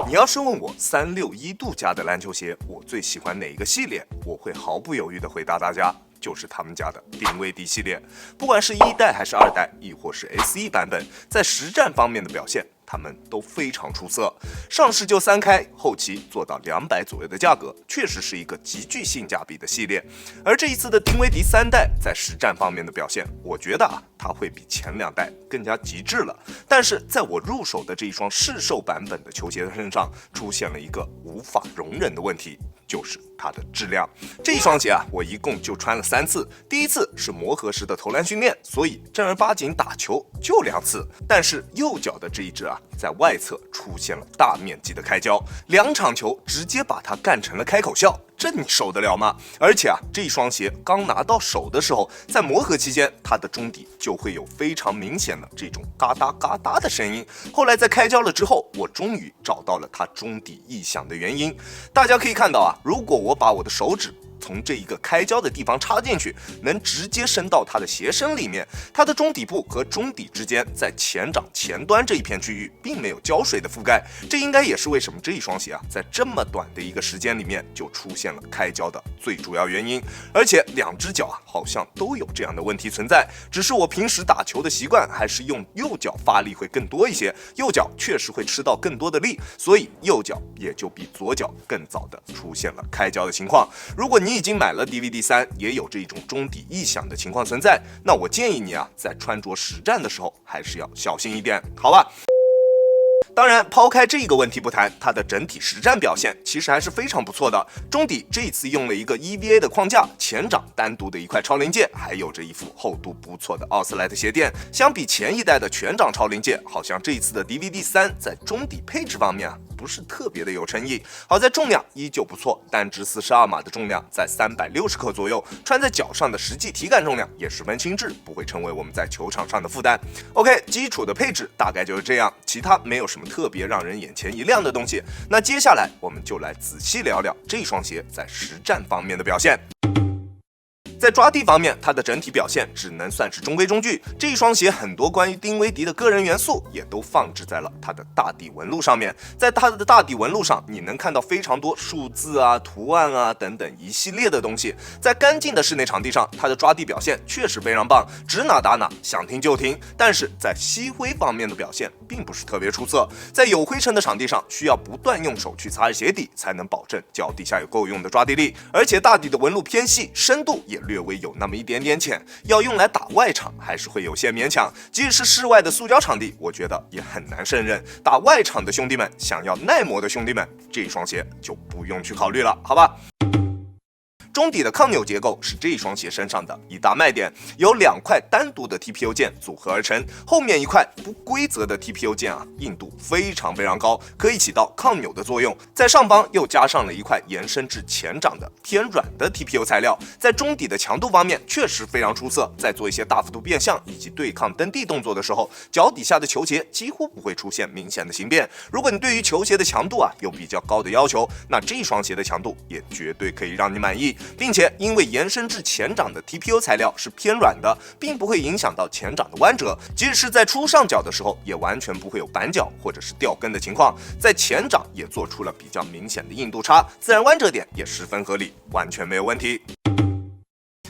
你要是问我361度家的篮球鞋，我最喜欢哪一个系列，我会毫不犹豫地回答大家，就是他们家的丁威迪系列。不管是1代还是2代，亦或是 SE 版本，在实战方面的表现，他们都非常出色。上市就3开，后期做到200左右的价格，确实是一个极具性价比的系列。而这一次的丁威迪3代在实战方面的表现，我觉得它会比前2代更加极致了。但是在我入手的这一双市售版本的球鞋的身上，出现了一个无法容忍的问题，就是它的质量。这一双鞋我一共就穿了3次，第一次是磨合式的投篮训练，所以正儿八经打球就2次。但是右脚的这一只在外侧出现了大面积的开胶，2场球直接把它干成了开口笑。这你受得了吗？而且这双鞋刚拿到手的时候，在磨合期间，它的中底就会有非常明显的这种嘎哒嘎哒的声音。后来在开胶了之后，我终于找到了它中底异响的原因。大家可以看到如果我把我的手指从这一个开胶的地方插进去，能直接伸到它的鞋身里面。它的中底部和中底之间，在前掌前端这一片区域，并没有胶水的覆盖。这应该也是为什么这一双鞋在这么短的一个时间里面就出现了开胶的最主要原因。而且2只脚好像都有这样的问题存在，只是我平时打球的习惯还是用右脚发力会更多一些，右脚确实会吃到更多的力，所以右脚也就比左脚更早的出现了开胶的情况。如果你已经买了 DVD3， 也有这种中底异响的情况存在，那我建议你在穿着实战的时候还是要小心一点，好吧？当然，抛开这个问题不谈，它的整体实战表现其实还是非常不错的。中底这一次用了一个 EVA 的框架，前掌单独的一块超临界，还有着一副厚度不错的奥斯莱特鞋垫。相比前一代的全掌超临界，好像这一次的 DVD3 在中底配置方面不是特别的有诚意。好在重量依旧不错，单只42码的重量在360克左右，穿在脚上的实际体感重量也十分轻质，不会成为我们在球场上的负担。OK， 基础的配置大概就是这样，其他没有什么特别让人眼前一亮的东西。那接下来我们就来仔细聊聊这双鞋在实战方面的表现。在抓地方面，它的整体表现只能算是中规中矩。这一双鞋很多关于丁威迪的个人元素也都放置在了它的大底纹路上面。在它的大底纹路上，你能看到非常多数字图案等等一系列的东西。在干净的室内场地上，它的抓地表现确实非常棒，指哪打哪，想停就停。但是在吸灰方面的表现并不是特别出色。在有灰尘的场地上，需要不断用手去擦鞋底，才能保证脚底下有够用的抓地力。而且大底的纹路偏细，深度也略微有那么一点点浅，要用来打外场还是会有些勉强。即使是室外的塑胶场地，我觉得也很难胜任。打外场的兄弟们，想要耐磨的兄弟们，这双鞋就不用去考虑了，好吧？中底的抗扭结构是这一双鞋身上的一大卖点，由2块单独的 TPU 键组合而成，后面一块不规则的 TPU 键硬度非常高，可以起到抗扭的作用。在上方又加上了一块延伸至前掌的偏软的 TPU 材料，在中底的强度方面确实非常出色。在做一些大幅度变向以及对抗蹬地动作的时候，脚底下的球鞋几乎不会出现明显的形变。如果你对于球鞋的强度有比较高的要求，那这一双鞋的强度也绝对可以让你满意。并且因为延伸至前掌的 TPU 材料是偏软的，并不会影响到前掌的弯折，即使是在出上脚的时候，也完全不会有板脚或者是掉跟的情况。在前掌也做出了比较明显的硬度差，自然弯折点也十分合理，完全没有问题。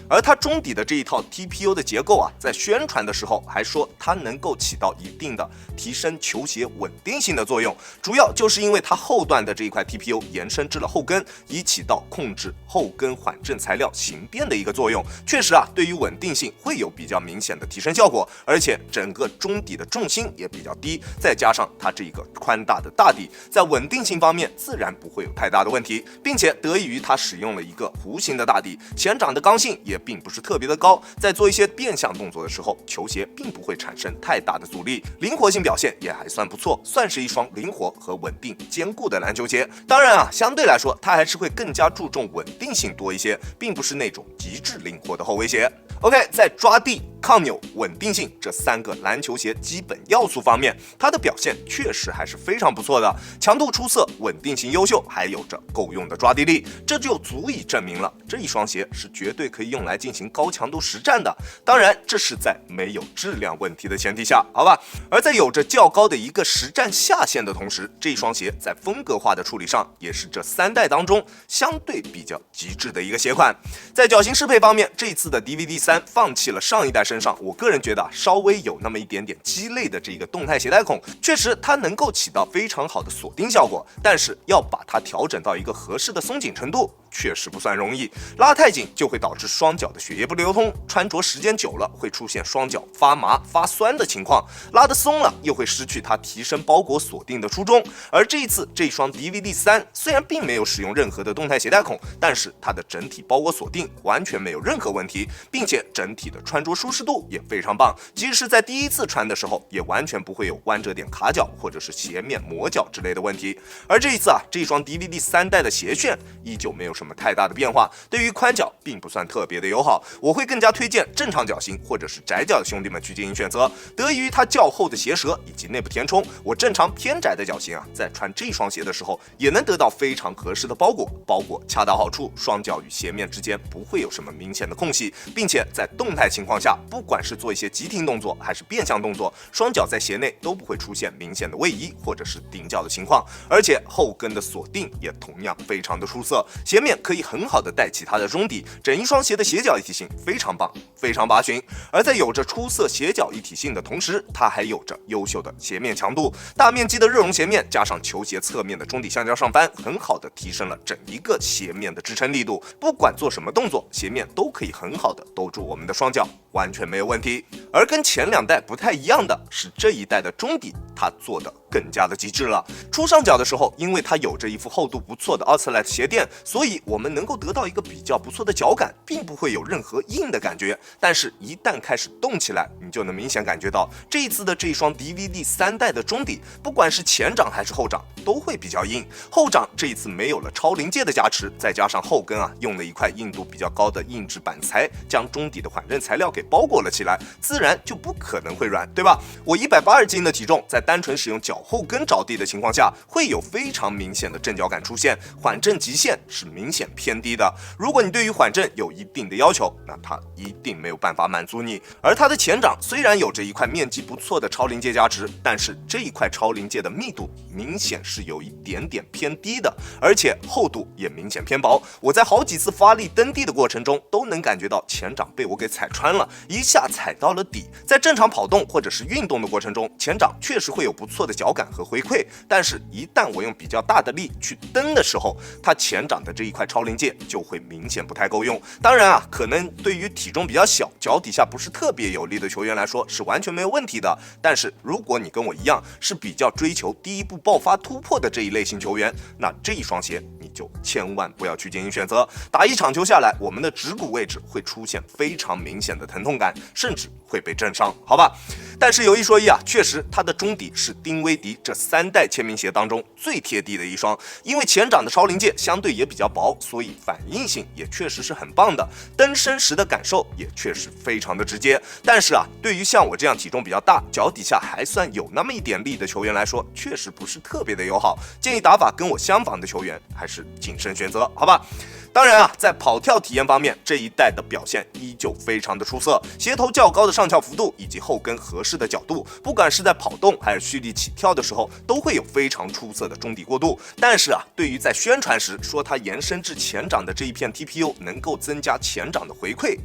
而它中底的这一套 TPU 的结构在宣传的时候还说它能够起到一定的提升球鞋稳定性的作用，主要就是因为它后段的这一块 TPU 延伸至了后跟，以起到控制后跟缓震材料形变的一个作用。确实对于稳定性会有比较明显的提升效果，而且整个中底的重心也比较低，再加上它这一个宽大的大底，在稳定性方面自然不会有太大的问题，并且得益于它使用了一个弧形的大底，前掌的刚性也并不是特别的高，在做一些变向动作的时候，球鞋并不会产生太大的阻力，灵活性表现也还算不错，算是一双灵活和稳定兼顾的篮球鞋。当然相对来说它还是会更加注重稳定性多一些，并不是那种极致灵活的后卫鞋。OK， 在抓地、抗扭、稳定性这3个篮球鞋基本要素方面，它的表现确实还是非常不错的，强度出色，稳定性优秀，还有着够用的抓地力，这就足以证明了这一双鞋是绝对可以用来进行高强度实战的。当然，这是在没有质量问题的前提下，好吧？而在有着较高的一个实战下限的同时，这一双鞋在风格化的处理上，也是这3代当中相对比较极致的一个鞋款。在脚型适配方面，这一次的 DVD3 放弃了上一代身上我个人觉得稍微有那么一点点鸡肋的这个动态鞋带孔，确实它能够起到非常好的锁定效果，但是要把它调整到一个合适的松紧程度，确实不算容易。拉太紧就会导致双脚的血液不流通，穿着时间久了会出现双脚发麻发酸的情况，拉得松了又会失去它提升包裹锁定的初衷。而这一次这双 DVD3 虽然并没有使用任何的动态鞋带孔，但是它的整体包裹锁定完全没有任何问题，并且整体的穿着舒适度也非常棒，即使是在第一次穿的时候也完全不会有弯折点卡脚或者是鞋面磨脚之类的问题。而这一次这双 DVD3 代的鞋楦依旧没有什么太大的变化，对于宽脚并不算特别的友好，我会更加推荐正常脚型或者是窄脚的兄弟们去进行选择。得益于它较厚的鞋舌以及内部填充，我正常偏窄的脚型在穿这双鞋的时候也能得到非常合适的包裹恰到好处，双脚与鞋面之间不会有什么明显的空隙，并且在动态情况下，不管是做一些急停动作还是变向动作，双脚在鞋内都不会出现明显的位移或者是顶脚的情况，而且后跟的锁定也同样非常的出色，鞋面可以很好的带起它的中底，整一双鞋的鞋脚一体性非常棒，非常拔群。而在有着出色鞋脚一体性的同时，它还有着优秀的鞋面强度，大面积的热熔鞋面加上球鞋侧面的中底橡胶上翻，很好的提升了整一个鞋面的支撑力度，不管做什么动作，鞋面都可以很好的兜住我们的双脚，完全没有问题。而跟前2代不太一样的是，这一代的中底它做的更加的极致了。初上脚的时候，因为它有着一副厚度不错的 Outlet 鞋垫，所以我们能够得到一个比较不错的脚感，并不会有任何硬的感觉。但是一旦开始动起来，你就能明显感觉到这一次的这一双 DVD3 代的中底，不管是前掌还是后掌都会比较硬。后掌这一次没有了超临界的加持，再加上后跟用了一块硬度比较高的硬质板材，将中底的缓震材料给包裹了起来，自然就不可能会软，对吧？我180斤的体重，在单纯使用脚后跟着地的情况下，会有非常明显的震脚感出现，缓震极限是明显偏低的。如果你对于缓震有一定的要求，那它一定没有办法满足你。而它的前掌虽然有着一块面积不错的超临界加持，但是这一块超临界的密度明显是有一点点偏低的，而且厚度也明显偏薄。我在好几次发力蹬地的过程中，都能感觉到前掌被我给踩穿了，一下踩到了底。在正常跑动或者是运动的过程中，前掌确实会有不错的脚感和回馈，但是一旦我用比较大的力去蹬的时候，它前掌的这一块超临界就会明显不太够用。当然可能对于体重比较小、脚底下不是特别有力的球员来说是完全没有问题的，但是如果你跟我一样是比较追求第一步爆发突破的这一类型球员，那这一双鞋你就千万不要去进行选择。打一场球下来，我们的指骨位置会出现非常明显的疼痛感，甚至会被震伤，好吧？但是有一说一确实它的中底是丁威迪这3代签名鞋当中最贴地的一双，因为前掌的超临界相对也比较薄，所以反应性也确实是很棒的，蹬身时的感受也确实非常的直接。但是对于像我这样体重比较大、脚底下还算有那么一点力的球员来说，确实不是特别的友好，建议打法跟我相仿的球员还是谨慎选择，好吧？当然在跑跳体验方面，这一代的表现依旧非常的出色，鞋头较高的上翘幅度以及后跟合适的角度，不管是在跑动还是蓄力起跳的时候，都会有非常出色的中底过渡。但是对于在宣传时说它延伸至前掌的这一片 TPU 能够增加前掌的回馈，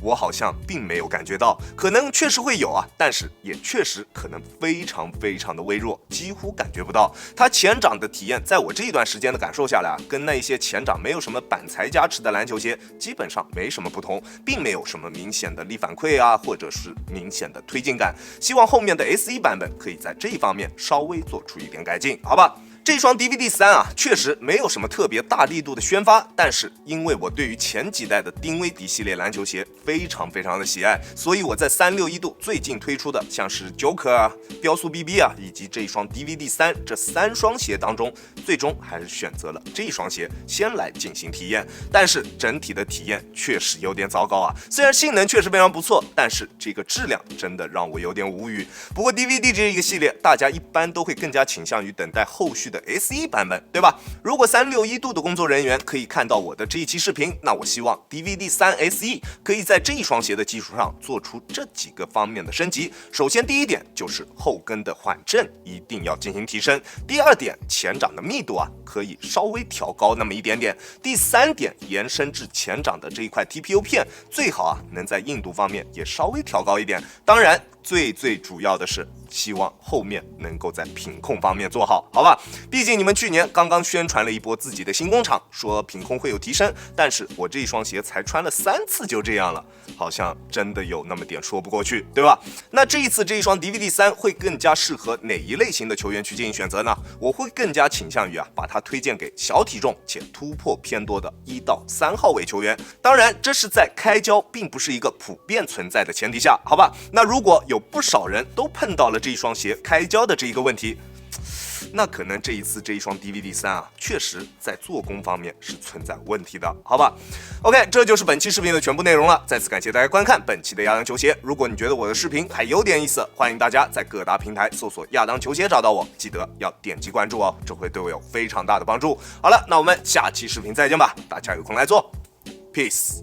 我好像并没有感觉到，可能确实会有但是也确实可能非常非常的微弱，几乎感觉不到。它前掌的体验，在我这一段时间的感受下来跟那一些前掌没有什么板材加持的篮球鞋基本上没什么不同，并没有什么明显的力反馈或者是明显的推进感。希望后面的 S1 版本可以在这一方面稍微做出一点改进，好吧？这双 DVD3啊，确实没有什么特别大力度的宣发，但是因为我对于前几代的丁威迪系列篮球鞋非常的喜爱，所以我在361度最近推出的像是 Joker 啊、标速 BB 啊，以及这一双 DVD3这3双鞋当中，最终还是选择了这一双鞋先来进行体验。但是整体的体验确实有点糟糕啊，虽然性能确实非常不错，但是这个质量真的让我有点无语。不过 DVD 这一个系列，大家一般都会更加倾向于等待后续的 SE 版本，对吧？如果361度的工作人员可以看到我的这一期视频，那我希望 DVD3 SE 可以在这一双鞋的基础上做出这几个方面的升级。首先第一点就是后跟的缓震一定要进行提升，第二点前掌的密度啊可以稍微调高那么一点点，第三点延伸至前掌的这一块 TPU 片最好啊能在硬度方面也稍微调高一点，当然最主要的是希望后面能够在品控方面做好，好吧？毕竟你们去年刚刚宣传了一波自己的新工厂，说品控会有提升，但是我这一双鞋才穿了3次就这样了，好像真的有那么点说不过去，对吧？那这一次这一双 DVD3 会更加适合哪一类型的球员去进行选择呢？我会更加倾向于把它推荐给小体重且突破偏多的1到3号位球员，当然这是在开胶并不是一个普遍存在的前提下，好吧？那如果有不少人都碰到了这一双鞋开胶的这一个问题，那可能这一次这一双 DVD3 啊，确实在做工方面是存在问题的，好吧 ？OK， 这就是本期视频的全部内容了。再次感谢大家观看本期的亚当球鞋。如果你觉得我的视频还有点意思，欢迎大家在各大平台搜索亚当球鞋找到我，记得要点击关注哦，这会对我有非常大的帮助。好了，那我们下期视频再见吧，大家有空来做 ，Peace。